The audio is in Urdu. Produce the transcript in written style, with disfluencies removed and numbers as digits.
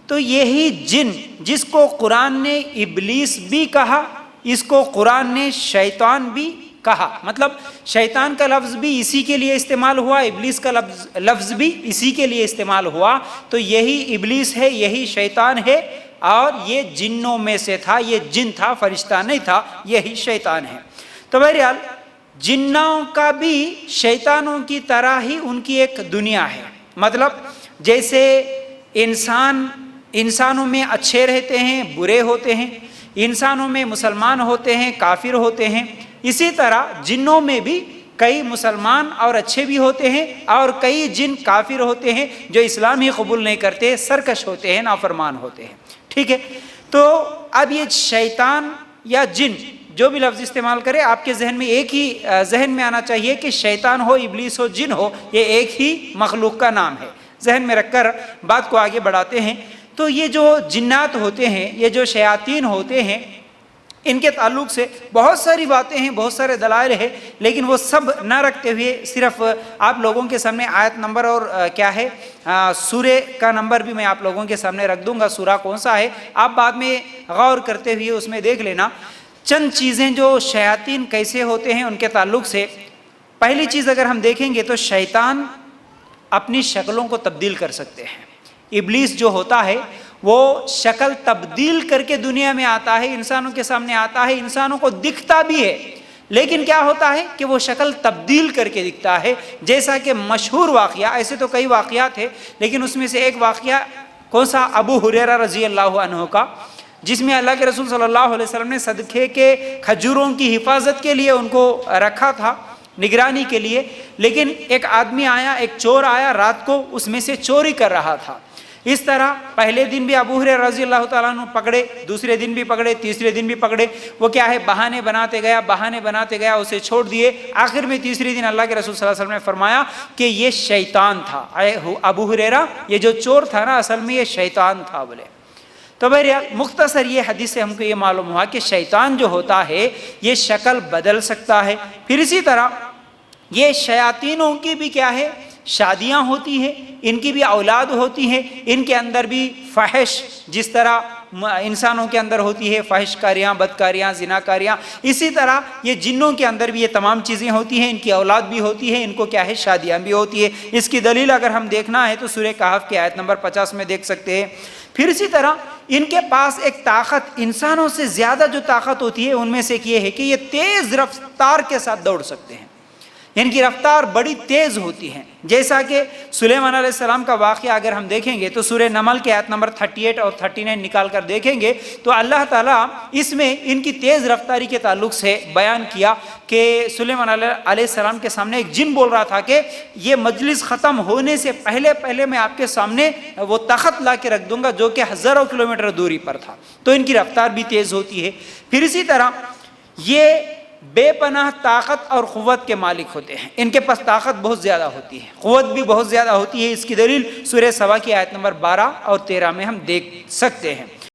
تو یہی جن جس کو قرآن نے ابلیس بھی کہا، اس کو قرآن نے شیطان بھی کہا، مطلب شیطان کا لفظ بھی اسی کے لیے استعمال ہوا، ابلیس کا لفظ بھی اسی کے لیے استعمال ہوا، تو یہی ابلیس ہے، یہی شیطان ہے، اور یہ جنوں میں سے تھا، یہ جن تھا، فرشتہ نہیں تھا، یہی شیطان ہے۔ تو بہرحال جنوں کا بھی شیطانوں کی طرح ہی ان کی ایک دنیا ہے، مطلب جیسے انسانوں میں اچھے رہتے ہیں، برے ہوتے ہیں، انسانوں میں مسلمان ہوتے ہیں، کافر ہوتے ہیں، اسی طرح جنوں میں بھی کئی مسلمان اور اچھے بھی ہوتے ہیں، اور کئی جن کافر ہوتے ہیں جو اسلام ہی قبول نہیں کرتے، سرکش ہوتے ہیں، نافرمان ہوتے ہیں، ٹھیک ہے۔ تو اب یہ شیطان یا جن جو بھی لفظ استعمال کرے، آپ کے ذہن میں ایک ہی ذہن میں آنا چاہیے کہ شیطان ہو، ابلیس ہو، جن ہو، یہ ایک ہی مخلوق کا نام ہے۔ ذہن میں رکھ کر بات کو آگے بڑھاتے ہیں۔ تو یہ جو جنات ہوتے ہیں، یہ جو شیاطین ہوتے ہیں، ان کے تعلق سے بہت ساری باتیں ہیں، بہت سارے دلائل ہیں، لیکن وہ سب نہ رکھتے ہوئے صرف آپ لوگوں کے سامنے آیت نمبر اور کیا ہے سورے کا نمبر بھی میں آپ لوگوں کے سامنے رکھ دوں گا، سورہ کون سا ہے، آپ بعد میں غور کرتے ہوئے اس میں دیکھ لینا۔ چند چیزیں جو شیاطین کیسے ہوتے ہیں ان کے تعلق سے، پہلی چیز اگر ہم دیکھیں گے تو شیطان اپنی شکلوں کو تبدیل کر سکتے ہیں۔ ابلیس جو ہوتا ہے وہ شکل تبدیل کر کے دنیا میں آتا ہے، انسانوں کے سامنے آتا ہے، انسانوں کو دکھتا بھی ہے، لیکن کیا ہوتا ہے کہ وہ شکل تبدیل کر کے دکھتا ہے۔ جیسا کہ مشہور واقعہ، ایسے تو کئی واقعات ہیں، لیکن اس میں سے ایک واقعہ کون سا، ابو ہریرہ رضی اللہ عنہ کا، جس میں اللہ کے رسول صلی اللہ علیہ وسلم نے صدقے کے کھجوروں کی حفاظت کے لیے ان کو رکھا تھا، نگرانی کے لیے، لیکن ایک آدمی آیا، ایک چور آیا رات کو، اس میں سے چوری کر رہا تھا۔ اس طرح پہلے دن بھی ابو ہریرہ رضی اللہ تعالیٰ عنہ پکڑے، دوسرے دن بھی پکڑے، تیسرے دن بھی پکڑے، وہ کیا ہے بہانے بناتے گیا، اسے چھوڑ دیے، آخر میں تیسرے دن اللہ کے رسول صلی اللہ علیہ وسلم نے فرمایا کہ یہ شیطان تھا، ابو ہریرہ یہ جو چور تھا نا اصل میں یہ شیطان تھا بولے۔ تو بہرحال مختصر یہ حدیث سے ہم کو یہ معلوم ہوا کہ شیطان جو ہوتا ہے یہ شکل بدل سکتا ہے۔ پھر اسی طرح یہ شیاطینوں کی بھی کیا ہے شادیاں ہوتی ہیں، ان کی بھی اولاد ہوتی ہیں، ان کے اندر بھی فحش، جس طرح انسانوں کے اندر ہوتی ہے فحش کاریاں، بدکاریاں، زناکاریاں، اسی طرح یہ جنوں کے اندر بھی یہ تمام چیزیں ہوتی ہیں، ان کی اولاد بھی ہوتی ہے، ان کو کیا ہے شادیاں بھی ہوتی ہے۔ اس کی دلیل اگر ہم دیکھنا ہے تو سورہ کہف کی آیت نمبر 50 میں دیکھ سکتے ہیں۔ پھر اسی طرح ان کے پاس ایک طاقت، انسانوں سے زیادہ جو طاقت ہوتی ہے ان میں سے ایک یہ ہے کہ یہ تیز رفتار کے ساتھ دوڑ سکتے ہیں، ان کی رفتار بڑی تیز ہوتی ہے۔ جیسا کہ سلیمان علیہ السلام کا واقعہ اگر ہم دیکھیں گے تو سورہ نمل کے آیت نمبر 38 اور 39 نکال کر دیکھیں گے تو اللہ تعالیٰ اس میں ان کی تیز رفتاری کے تعلق سے بیان کیا کہ سلیمان علیہ السلام کے سامنے ایک جن بول رہا تھا کہ یہ مجلس ختم ہونے سے پہلے میں آپ کے سامنے وہ تخت لا کے رکھ دوں گا جو کہ ہزاروں کلومیٹر دوری پر تھا۔ تو ان کی رفتار بھی تیز ہوتی ہے۔ پھر اسی طرح یہ بے پناہ طاقت اور قوت کے مالک ہوتے ہیں، ان کے پاس طاقت بہت زیادہ ہوتی ہے، قوت بھی بہت زیادہ ہوتی ہے۔ اس کی دلیل سورہ سبا کی آیت نمبر 12 اور 13 میں ہم دیکھ سکتے ہیں۔